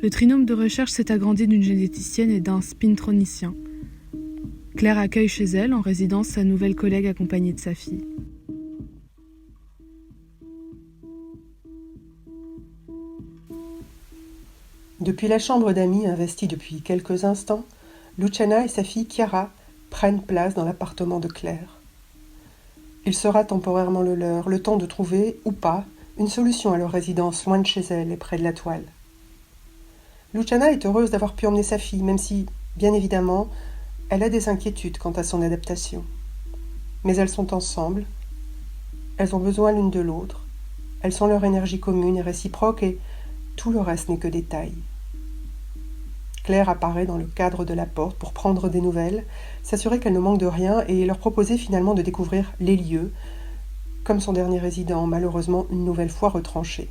Le trinôme de recherche s'est agrandi d'une généticienne et d'un spintronicien. Claire accueille chez elle, en résidence, sa nouvelle collègue accompagnée de sa fille. Depuis la chambre d'amis investie depuis quelques instants, Luciana et sa fille Chiara prennent place dans l'appartement de Claire. Il sera temporairement le leur, le temps de trouver, ou pas, une solution à leur résidence loin de chez elle et près de la toile. Luciana est heureuse d'avoir pu emmener sa fille, même si, bien évidemment, elle a des inquiétudes quant à son adaptation. Mais elles sont ensemble, elles ont besoin l'une de l'autre, elles sont leur énergie commune et réciproque, et tout le reste n'est que détail. Claire apparaît dans le cadre de la porte pour prendre des nouvelles, s'assurer qu'elle ne manque de rien et leur proposer finalement de découvrir les lieux, comme son dernier résident, malheureusement une nouvelle fois retranché.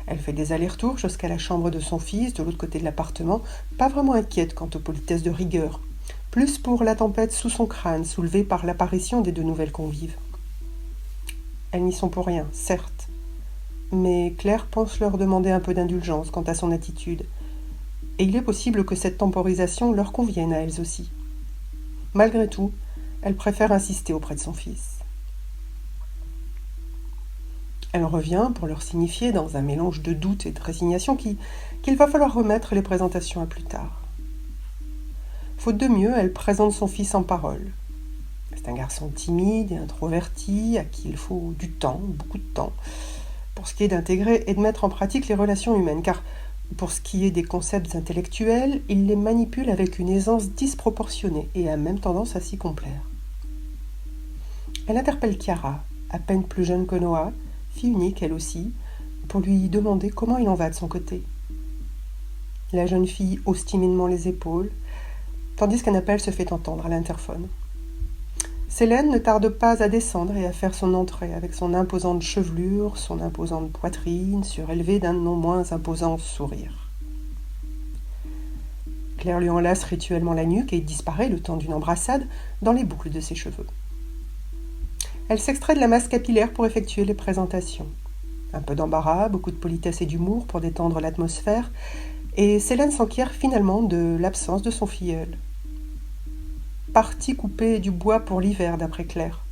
Elle fait des allers-retours jusqu'à la chambre de son fils, de l'autre côté de l'appartement, pas vraiment inquiète quant aux politesses de rigueur, plus pour la tempête sous son crâne, soulevée par l'apparition des deux nouvelles convives. Elles n'y sont pour rien, certes, mais Claire pense leur demander un peu d'indulgence quant à son attitude, et il est possible que cette temporisation leur convienne à elles aussi. Malgré tout, elle préfère insister auprès de son fils. Elle revient pour leur signifier, dans un mélange de doute et de résignation, qu'il va falloir remettre les présentations à plus tard. Faute de mieux, elle présente son fils en parole. C'est un garçon timide et introverti, à qui il faut du temps, beaucoup de temps, pour ce qui est d'intégrer et de mettre en pratique les relations humaines, car pour ce qui est des concepts intellectuels, il les manipule avec une aisance disproportionnée et a même tendance à s'y complaire. Elle interpelle Chiara, à peine plus jeune que Noah, fille unique elle aussi, pour lui demander comment il en va de son côté. La jeune fille hausse timidement les épaules, tandis qu'un appel se fait entendre à l'interphone. Célène ne tarde pas à descendre et à faire son entrée avec son imposante chevelure, son imposante poitrine, surélevée d'un non moins imposant sourire. Claire lui enlace rituellement la nuque et disparaît, le temps d'une embrassade, dans les boucles de ses cheveux. Elle s'extrait de la masse capillaire pour effectuer les présentations. Un peu d'embarras, beaucoup de politesse et d'humour pour détendre l'atmosphère, et Célène s'enquiert finalement de l'absence de son filleul. Partie couper du bois pour l'hiver, d'après Claire.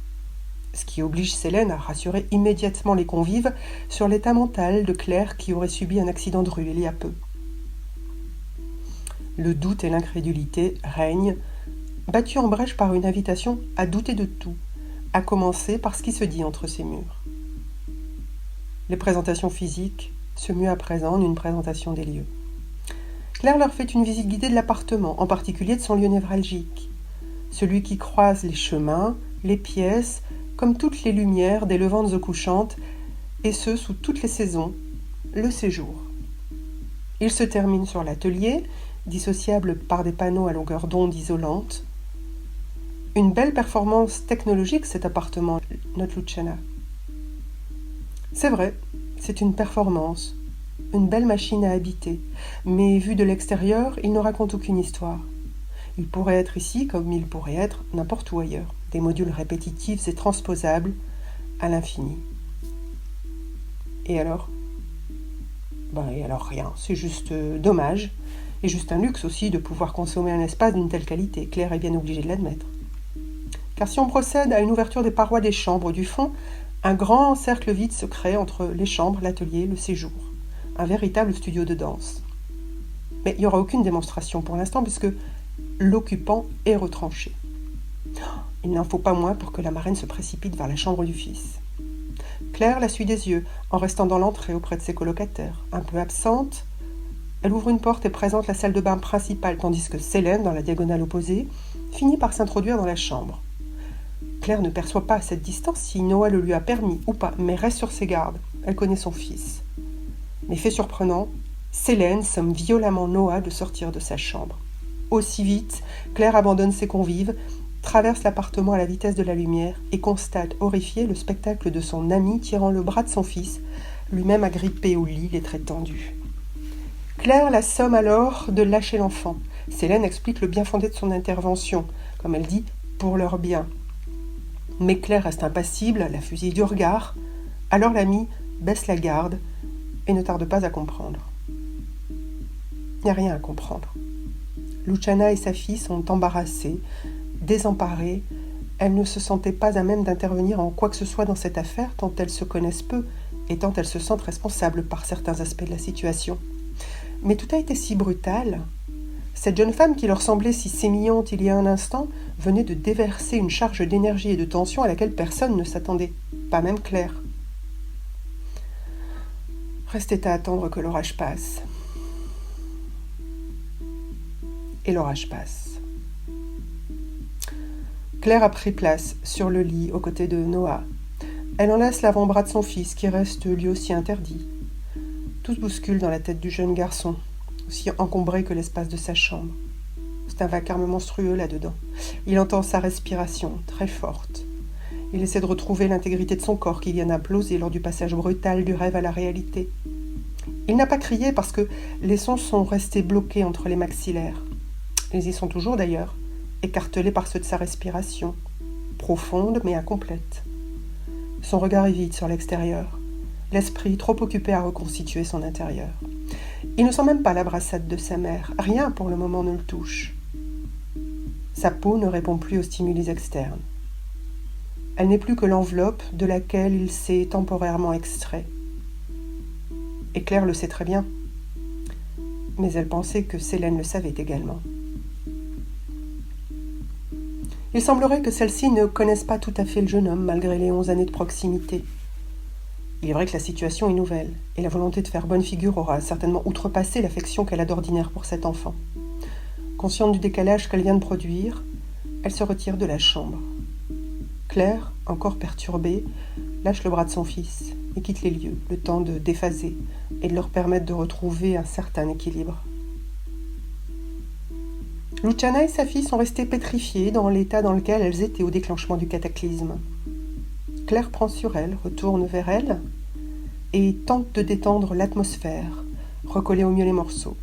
Ce qui oblige Célène à rassurer immédiatement les convives sur l'état mental de Claire qui aurait subi un accident de rue il y a peu. Le doute et l'incrédulité règnent, battus en brèche par une invitation à douter de tout, à commencer par ce qui se dit entre ces murs. Les présentations physiques se muent à présent en une présentation des lieux. Claire leur fait une visite guidée de l'appartement, en particulier de son lieu névralgique. Celui qui croise les chemins, les pièces, comme toutes les lumières des levantes aux couchantes, et ce, sous toutes les saisons, le séjour. Il se termine sur l'atelier, dissociable par des panneaux à longueur d'onde isolante. Une belle performance technologique, cet appartement, note Luciana. C'est vrai, c'est une performance, une belle machine à habiter, mais vu de l'extérieur, il ne raconte aucune histoire. Il pourrait être ici comme il pourrait être n'importe où ailleurs, des modules répétitifs et transposables à l'infini. Et alors ? Et alors rien, c'est juste dommage, et juste un luxe aussi de pouvoir consommer un espace d'une telle qualité, Claire est bien obligée de l'admettre. Car si on procède à une ouverture des parois des chambres du fond, un grand cercle vide se crée entre les chambres, l'atelier, le séjour. Un véritable studio de danse. Mais il n'y aura aucune démonstration pour l'instant puisque l'occupant est retranché. Il n'en faut pas moins pour que la marraine se précipite vers la chambre du fils. Claire la suit des yeux, en restant dans l'entrée auprès de ses colocataires. Un peu absente, elle ouvre une porte et présente la salle de bain principale, tandis que Célène, dans la diagonale opposée, finit par s'introduire dans la chambre. Claire ne perçoit pas à cette distance si Noah le lui a permis ou pas, mais reste sur ses gardes. Elle connaît son fils. Mais fait surprenant, Célène somme violemment Noah de sortir de sa chambre. Aussi vite, Claire abandonne ses convives, traverse l'appartement à la vitesse de la lumière et constate, horrifiée, le spectacle de son ami tirant le bras de son fils, lui-même agrippé au lit, les traits tendus. Claire la somme alors de lâcher l'enfant. Célène explique le bien fondé de son intervention, comme elle dit, pour leur bien. Mais Claire reste impassible, la fusille du regard. Alors l'ami baisse la garde et ne tarde pas à comprendre. n'y a rien à comprendre. Luciana et sa fille sont embarrassées, désemparées. Elles ne se sentaient pas à même d'intervenir en quoi que ce soit dans cette affaire, tant elles se connaissent peu et tant elles se sentent responsables par certains aspects de la situation. Mais tout a été si brutal. Cette jeune femme qui leur semblait si sémillante il y a un instant venait de déverser une charge d'énergie et de tension à laquelle personne ne s'attendait, pas même Claire. Restait à attendre que l'orage passe. Et l'orage passe. Claire a pris place sur le lit aux côtés de Noah. Elle enlace l'avant-bras de son fils qui reste lui aussi interdit. Tout se bouscule dans la tête du jeune garçon, aussi encombré que l'espace de sa chambre. C'est un vacarme monstrueux là-dedans. Il entend sa respiration, très forte. Il essaie de retrouver l'intégrité de son corps qui vient d'imploser lors du passage brutal du rêve à la réalité. Il n'a pas crié parce que les sons sont restés bloqués entre les maxillaires. Ils y sont toujours d'ailleurs, écartelés par ceux de sa respiration, profonde mais incomplète. Son regard est vide sur l'extérieur, l'esprit trop occupé à reconstituer son intérieur. Il ne sent même pas la brassade de sa mère, rien pour le moment ne le touche. Sa peau ne répond plus aux stimuli externes. Elle n'est plus que l'enveloppe de laquelle il s'est temporairement extrait. Et Claire le sait très bien, mais elle pensait que Célène le savait également. Il semblerait que celle-ci ne connaisse pas tout à fait le jeune homme malgré les 11 années de proximité. Il est vrai que la situation est nouvelle et la volonté de faire bonne figure aura certainement outrepassé l'affection qu'elle a d'ordinaire pour cet enfant. Consciente du décalage qu'elle vient de produire, elle se retire de la chambre. Claire, encore perturbée, lâche le bras de son fils et quitte les lieux, le temps de déphaser et de leur permettre de retrouver un certain équilibre. Luciana et sa fille sont restées pétrifiées dans l'état dans lequel elles étaient au déclenchement du cataclysme. Claire prend sur elle, retourne vers elle et tente de détendre l'atmosphère, recoller au mieux les morceaux.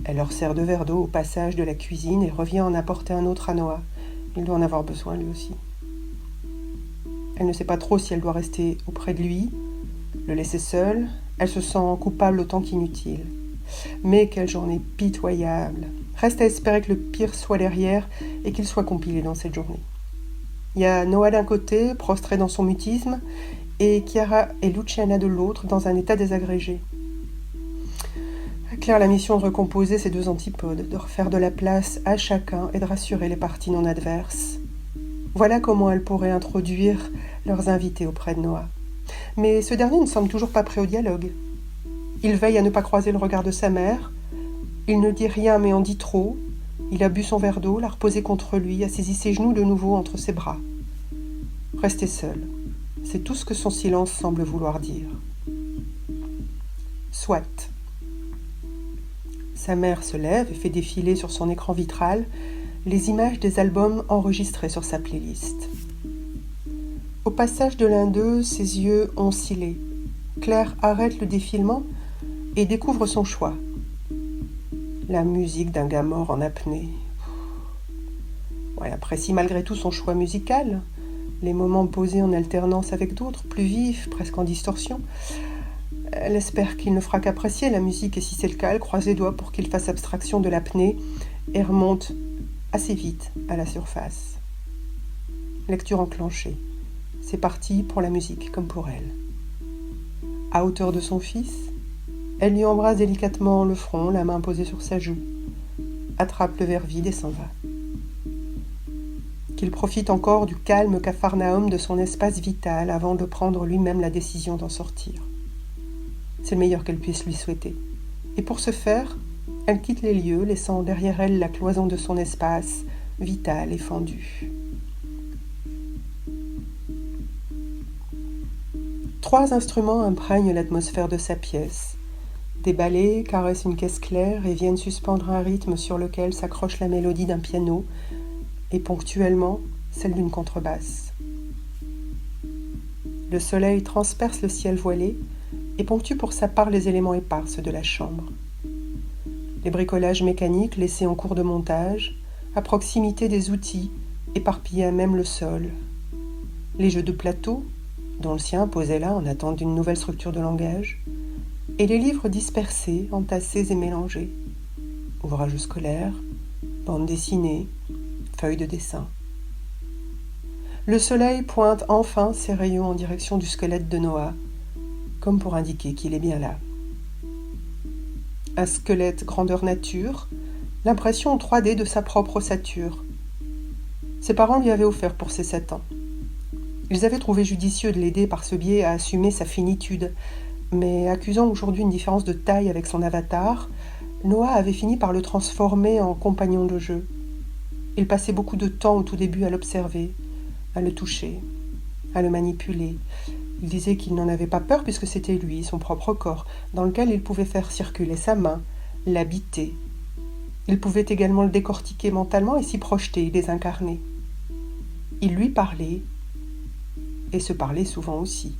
Elle leur sert 2 verres d'eau au passage de la cuisine et revient en apporter un autre à Noah. Il doit en avoir besoin lui aussi. Elle ne sait pas trop si elle doit rester auprès de lui, le laisser seul. Elle se sent coupable autant qu'inutile. Mais quelle journée pitoyable! Reste à espérer que le pire soit derrière et qu'il soit compilé dans cette journée. Il y a Noah d'un côté, prostré dans son mutisme, et Chiara et Luciana de l'autre, dans un état désagrégé. À Claire la mission de recomposer ces 2 antipodes, de refaire de la place à chacun et de rassurer les parties non adverses. Voilà comment elle pourrait introduire leurs invités auprès de Noah. Mais ce dernier ne semble toujours pas prêt au dialogue. Il veille à ne pas croiser le regard de sa mère. Il ne dit rien mais en dit trop. Il a bu son verre d'eau, l'a reposé contre lui, a saisi ses genoux de nouveau entre ses bras. Rester seul, c'est tout ce que son silence semble vouloir dire. Soit. Sa mère se lève et fait défiler sur son écran vitral les images des albums enregistrés sur sa playlist. Au passage de l'un d'eux, ses yeux ont oscillé. Claire arrête le défilement et découvre son choix. La musique d'un gars mort en apnée. Elle apprécie malgré tout son choix musical, les moments posés en alternance avec d'autres, plus vifs, presque en distorsion. Elle espère qu'il ne fera qu'apprécier la musique et si c'est le cas, elle croise les doigts pour qu'il fasse abstraction de l'apnée et remonte assez vite à la surface. Lecture enclenchée. C'est parti pour la musique comme pour elle. À hauteur de son fils, elle lui embrasse délicatement le front, la main posée sur sa joue, attrape le verre vide et s'en va. Qu'il profite encore du calme capharnaüm de son espace vital avant de prendre lui-même la décision d'en sortir. C'est le meilleur qu'elle puisse lui souhaiter. Et pour ce faire, elle quitte les lieux, laissant derrière elle la cloison de son espace, vital et fendu. 3 instruments imprègnent l'atmosphère de sa pièce. Des balais caressent une caisse claire et viennent suspendre un rythme sur lequel s'accroche la mélodie d'un piano et ponctuellement celle d'une contrebasse. Le soleil transperce le ciel voilé et ponctue pour sa part les éléments éparses de la chambre. Les bricolages mécaniques laissés en cours de montage, à proximité des outils, éparpillés à même le sol. Les jeux de plateau, dont le sien posait là en attente d'une nouvelle structure de langage, et les livres dispersés, entassés et mélangés. ouvrages scolaires, bandes dessinées, feuilles de dessin. Le soleil pointe enfin ses rayons en direction du squelette de Noah, comme pour indiquer qu'il est bien là. Un squelette grandeur nature, l'impression en 3D de sa propre ossature. Ses parents lui avaient offert pour ses 7 ans. Ils avaient trouvé judicieux de l'aider par ce biais à assumer sa finitude, mais accusant aujourd'hui une différence de taille avec son avatar, Noah avait fini par le transformer en compagnon de jeu. Il passait beaucoup de temps au tout début à l'observer, à le toucher, à le manipuler. Il disait qu'il n'en avait pas peur puisque c'était lui, son propre corps, dans lequel il pouvait faire circuler sa main, l'habiter. Il pouvait également le décortiquer mentalement et s'y projeter, les incarner. Il lui parlait, et se parlait souvent aussi.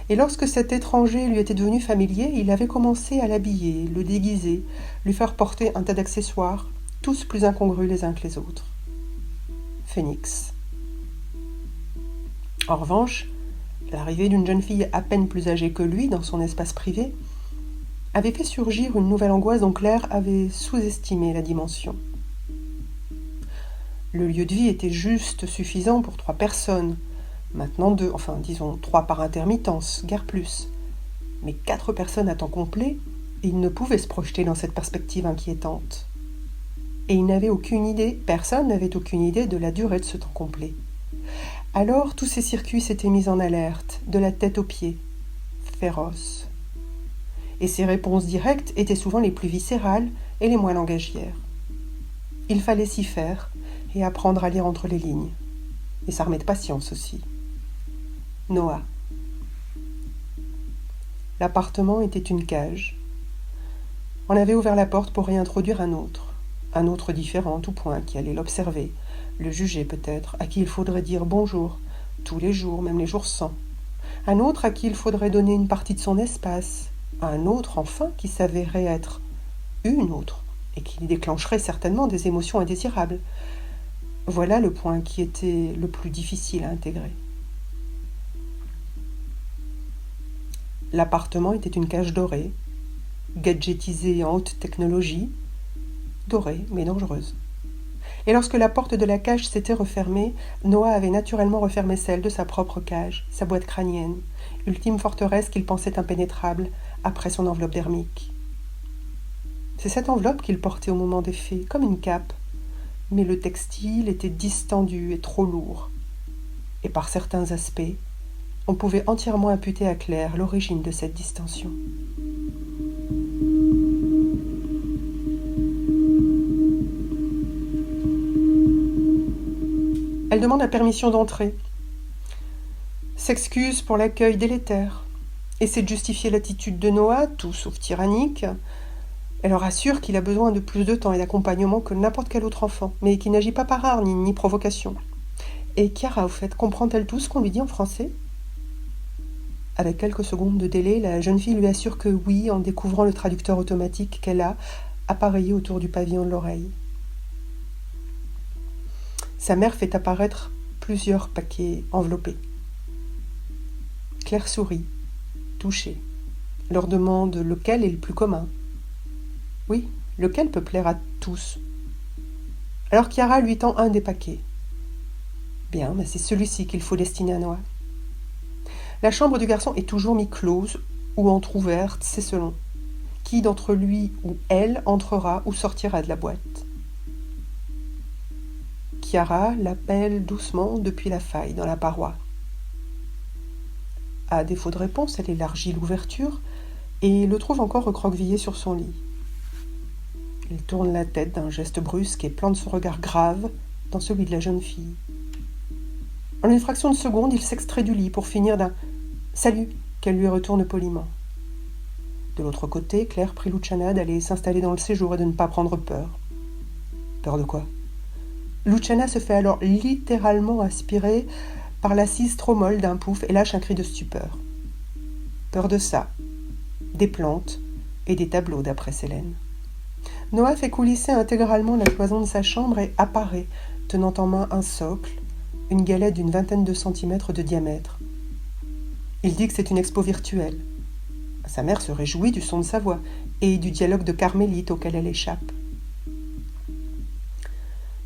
Et lorsque cet étranger lui était devenu familier, il avait commencé à l'habiller, le déguiser, lui faire porter un tas d'accessoires, tous plus incongrus les uns que les autres. Phénix. En revanche, l'arrivée d'une jeune fille à peine plus âgée que lui dans son espace privé avait fait surgir une nouvelle angoisse dont Claire avait sous-estimé la dimension. Le lieu de vie était juste suffisant pour 3 personnes, maintenant 2, enfin disons 3 par intermittence, guère plus. Mais 4 personnes à temps complet, il ne pouvait se projeter dans cette perspective inquiétante. Et il n'avait aucune idée, personne n'avait aucune idée de la durée de ce temps complet. Alors tous ces circuits s'étaient mis en alerte, de la tête aux pieds, féroces. Et ses réponses directes étaient souvent les plus viscérales et les moins langagières. Il fallait s'y faire et apprendre à lire entre les lignes. Et s'armer de patience aussi. Noah. L'appartement était une cage. On avait ouvert la porte pour y introduire un autre différent en tout point, qui allait l'observer, le juger peut-être, à qui il faudrait dire bonjour, tous les jours, même les jours sans. Un autre à qui il faudrait donner une partie de son espace. Un autre, enfin, qui s'avérait être une autre, et qui déclencherait certainement des émotions indésirables. Voilà le point qui était le plus difficile à intégrer. L'appartement était une cage dorée, gadgetisée en haute technologie, dorée mais dangereuse. Et lorsque la porte de la cage s'était refermée, Noah avait naturellement refermé celle de sa propre cage, sa boîte crânienne, ultime forteresse qu'il pensait impénétrable après son enveloppe dermique. C'est cette enveloppe qu'il portait au moment des faits, comme une cape, mais le textile était distendu et trop lourd. Et par certains aspects, on pouvait entièrement imputer à Claire l'origine de cette distension. Elle demande la permission d'entrer, s'excuse pour l'accueil délétère, essaie de justifier l'attitude de Noah, tout sauf tyrannique. Elle leur assure qu'il a besoin de plus de temps et d'accompagnement que n'importe quel autre enfant, mais qu'il n'agit pas par art ni provocation. Et Chiara, au fait, comprend-elle tout ce qu'on lui dit en français ? Avec quelques secondes de délai, la jeune fille lui assure que oui, en découvrant le traducteur automatique qu'elle a appareillé autour du pavillon de l'oreille. Sa mère fait apparaître plusieurs paquets enveloppés. Claire sourit, touchée, leur demande lequel est le plus commun. Oui, lequel peut plaire à tous. Alors Chiara lui tend un des paquets. Bien, mais c'est celui-ci qu'il faut destiner à Noah. La chambre du garçon est toujours mi-close ou entr'ouverte, c'est selon. Qui d'entre lui ou elle entrera ou sortira de la boîte. Chiara l'appelle doucement depuis la faille dans la paroi. À défaut de réponse, elle élargit l'ouverture et le trouve encore recroquevillé sur son lit. Il tourne la tête d'un geste brusque et plante son regard grave dans celui de la jeune fille. En une fraction de seconde, il s'extrait du lit pour finir d'un « Salut » qu'elle lui retourne poliment. De l'autre côté, Claire prie Luciana d'aller s'installer dans le séjour et de ne pas prendre peur. Peur de quoi ? Luciana se fait alors littéralement aspirer par l'assise trop molle d'un pouf et lâche un cri de stupeur. Peur de ça, des plantes et des tableaux d'après Célène. Noah fait coulisser intégralement la cloison de sa chambre et apparaît, tenant en main un socle, une galette d'une 20aine de centimètres de diamètre. Il dit que c'est une expo virtuelle. Sa mère se réjouit du son de sa voix et du dialogue de Carmélite auquel elle échappe.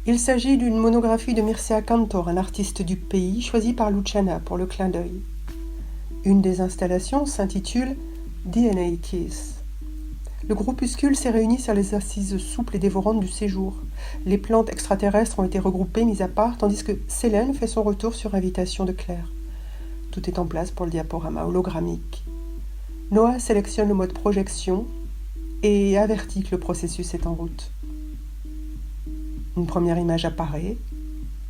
Il s'agit d'une monographie de Mircea Cantor, un artiste du pays, choisi par Luciana pour le clin d'œil. Une des installations s'intitule DNA Kiss. Le groupuscule s'est réuni sur les assises souples et dévorantes du séjour. Les plantes extraterrestres ont été regroupées, mises à part, tandis que Célène fait son retour sur invitation de Claire. Tout est en place pour le diaporama hologrammique. Noah sélectionne le mode projection et avertit que le processus est en route. Une première image apparaît.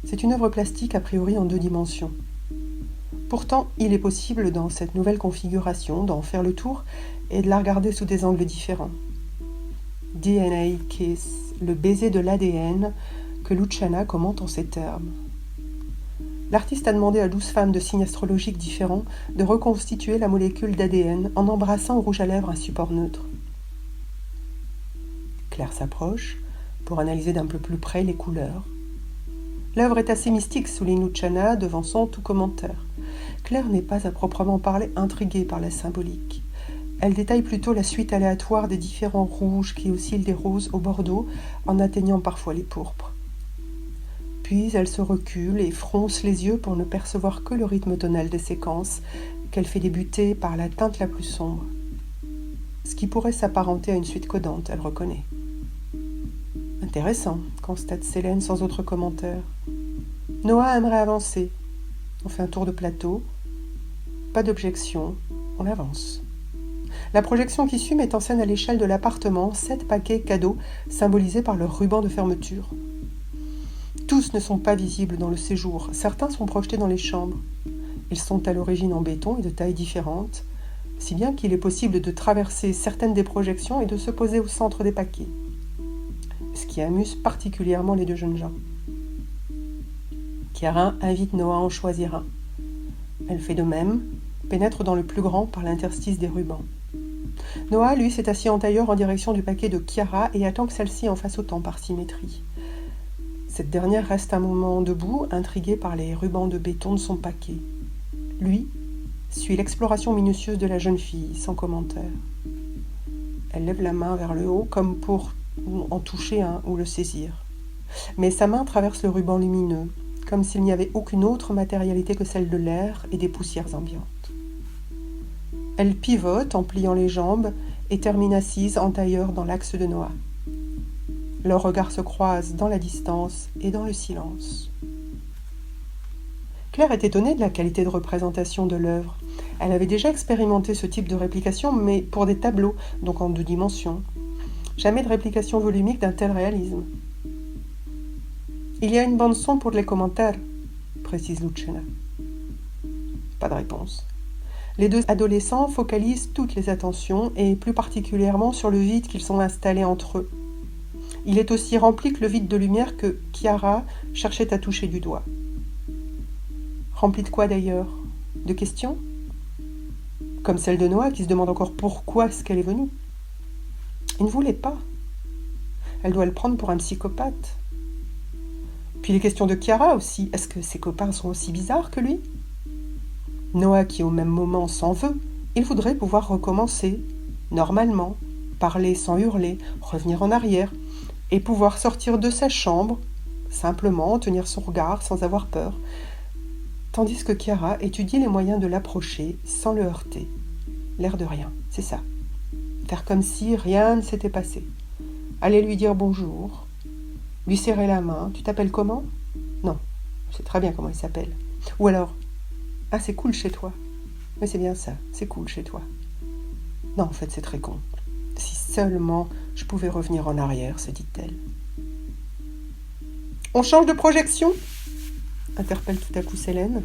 C'est une œuvre plastique a priori en 2 dimensions. Pourtant, il est possible dans cette nouvelle configuration d'en faire le tour et de la regarder sous des angles différents. DNA Kiss, le baiser de l'ADN que Luciana commente en ces termes. L'artiste a demandé à 12 femmes de signes astrologiques différents de reconstituer la molécule d'ADN en embrassant au rouge à lèvres un support neutre. Claire s'approche pour analyser d'un peu plus près les couleurs. L'œuvre est assez mystique, souligne Luciana, devançant tout commentaire. Claire n'est pas à proprement parler intriguée par la symbolique. Elle détaille plutôt la suite aléatoire des différents rouges qui oscillent des roses au bordeaux en atteignant parfois les pourpres. Puis elle se recule et fronce les yeux pour ne percevoir que le rythme tonal des séquences qu'elle fait débuter par la teinte la plus sombre. Ce qui pourrait s'apparenter à une suite codante, elle reconnaît. Intéressant, constate Célène sans autre commentaire. Noah aimerait avancer. On fait un tour de plateau. Pas d'objection, on avance. La projection qui suit met en scène à l'échelle de l'appartement 7 paquets cadeaux symbolisés par leur ruban de fermeture. Tous ne sont pas visibles dans le séjour, certains sont projetés dans les chambres. Ils sont à l'origine en béton et de tailles différentes, si bien qu'il est possible de traverser certaines des projections et de se poser au centre des paquets. Ce qui amuse particulièrement les 2 jeunes gens. Chiara invite Noah à en choisir un. Elle fait de même, pénètre dans le plus grand par l'interstice des rubans. Noah, lui, s'est assis en tailleur en direction du paquet de Chiara et attend que celle-ci en fasse autant par symétrie. Cette dernière reste un moment debout, intriguée par les rubans de béton de son paquet. Lui suit l'exploration minutieuse de la jeune fille, sans commentaire. Elle lève la main vers le haut, comme pour en toucher un ou le saisir. Mais sa main traverse le ruban lumineux, comme s'il n'y avait aucune autre matérialité que celle de l'air et des poussières ambiantes. Elle pivote en pliant les jambes et termine assise en tailleur dans l'axe de Noah. Leurs regards se croisent dans la distance et dans le silence. Claire est étonnée de la qualité de représentation de l'œuvre. Elle avait déjà expérimenté ce type de réplication, mais pour des tableaux, donc en 2 dimensions. Jamais de réplication volumique d'un tel réalisme. Il y a une bande-son pour les commentaires, précise Luciana. Pas de réponse. Les 2 adolescents focalisent toutes les attentions et plus particulièrement sur le vide qu'ils sont installés entre eux. Il est aussi rempli que le vide de lumière que Chiara cherchait à toucher du doigt. Rempli de quoi d'ailleurs? De questions? Comme celle de Noah qui se demande encore pourquoi est-ce qu'elle est venue. Il ne voulait pas. Elle doit le prendre pour un psychopathe. Puis les questions de Chiara aussi. Est-ce que ses copains sont aussi bizarres que lui? Noah qui au même moment s'en veut, il voudrait pouvoir recommencer, normalement, parler sans hurler, revenir en arrière, et pouvoir sortir de sa chambre, simplement tenir son regard sans avoir peur, tandis que Chiara étudie les moyens de l'approcher sans le heurter. L'air de rien, c'est ça. Faire comme si rien ne s'était passé. Aller lui dire bonjour, lui serrer la main. Tu t'appelles comment? Non, je sais très bien comment il s'appelle. Ou alors, ah c'est cool chez toi. Mais c'est bien ça, c'est cool chez toi. Non, en fait c'est très con. Si seulement je pouvais revenir en arrière, se dit-elle. On change de projection? Interpelle tout à coup Célène.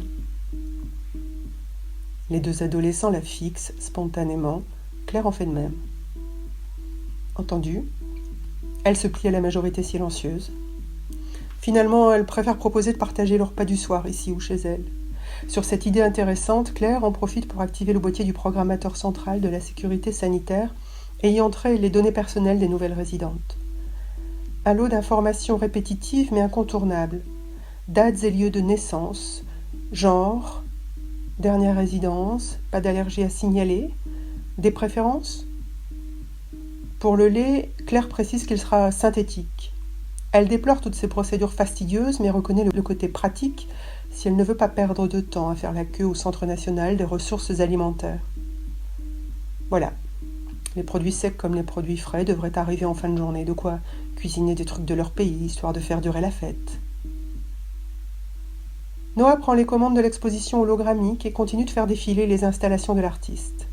Les 2 adolescents la fixent spontanément. Claire en fait de même. Entendu. Elle se plie à la majorité silencieuse. Finalement, elle préfère proposer de partager le repas du soir, ici ou chez elle. Sur cette idée intéressante, Claire en profite pour activer le boîtier du programmateur central de la sécurité sanitaire et y entrer les données personnelles des nouvelles résidentes. Un lot d'informations répétitives mais incontournables. Dates et lieux de naissance, genre, dernière résidence, pas d'allergie à signaler, des préférences? Pour le lait, Claire précise qu'il sera synthétique. Elle déplore toutes ces procédures fastidieuses, mais reconnaît le côté pratique si elle ne veut pas perdre de temps à faire la queue au Centre national des ressources alimentaires. Voilà, les produits secs comme les produits frais devraient arriver en fin de journée, de quoi cuisiner des trucs de leur pays, histoire de faire durer la fête. Noah prend les commandes de l'exposition hologrammique et continue de faire défiler les installations de l'artiste.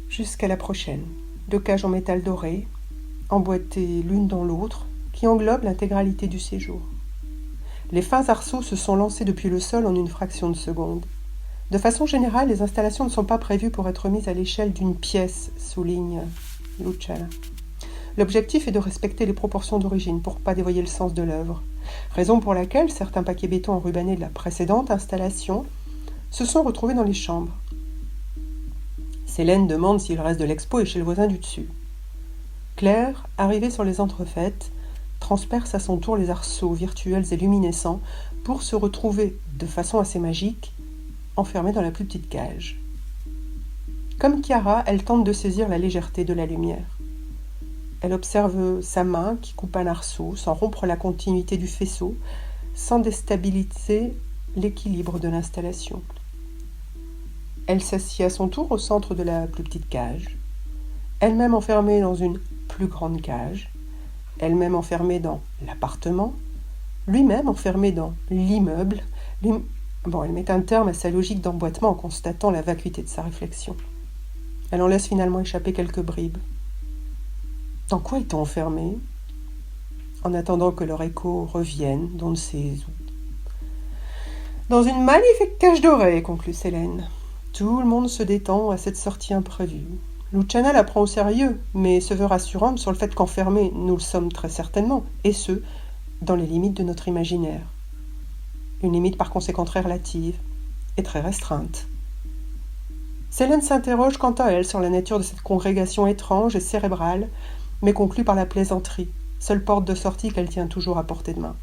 Jusqu'à la prochaine, 2 cages en métal doré, emboîtées l'une dans l'autre, qui englobent l'intégralité du séjour. Les fins arceaux se sont lancés depuis le sol en une fraction de seconde. De façon générale, les installations ne sont pas prévues pour être mises à l'échelle d'une pièce, souligne Luciana. L'objectif est de respecter les proportions d'origine pour ne pas dévoyer le sens de l'œuvre, raison pour laquelle certains paquets béton enrubanés de la précédente installation se sont retrouvés dans les chambres. Célène demande si le reste de l'expo est chez le voisin du dessus. Claire, arrivée sur les entrefaites, transperce à son tour les arceaux virtuels et luminescents pour se retrouver, de façon assez magique, enfermée dans la plus petite cage. Comme Chiara, elle tente de saisir la légèreté de la lumière. Elle observe sa main qui coupe un arceau sans rompre la continuité du faisceau, sans déstabiliser l'équilibre de l'installation. Elle s'assied à son tour au centre de la plus petite cage, elle-même enfermée dans une plus grande cage, elle-même enfermée dans l'appartement, lui-même enfermé dans l'immeuble. Elle met un terme à sa logique d'emboîtement en constatant la vacuité de sa réflexion. Elle en laisse finalement échapper quelques bribes. Dans quoi est-on enfermé ? En attendant que leur écho revienne, d'on ne sait où. Dans une magnifique cage dorée, conclut Célène. Tout le monde se détend à cette sortie imprévue. Luciana la prend au sérieux, mais se veut rassurante sur le fait qu'enfermés, nous le sommes très certainement, et ce, dans les limites de notre imaginaire. Une limite par conséquent très relative et très restreinte. Célène s'interroge quant à elle sur la nature de cette congrégation étrange et cérébrale, mais conclut par la plaisanterie, seule porte de sortie qu'elle tient toujours à portée de main.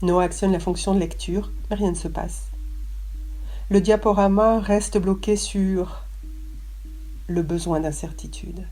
Noah actionne la fonction de lecture, mais rien ne se passe. Le diaporama reste bloqué sur le besoin d'incertitude.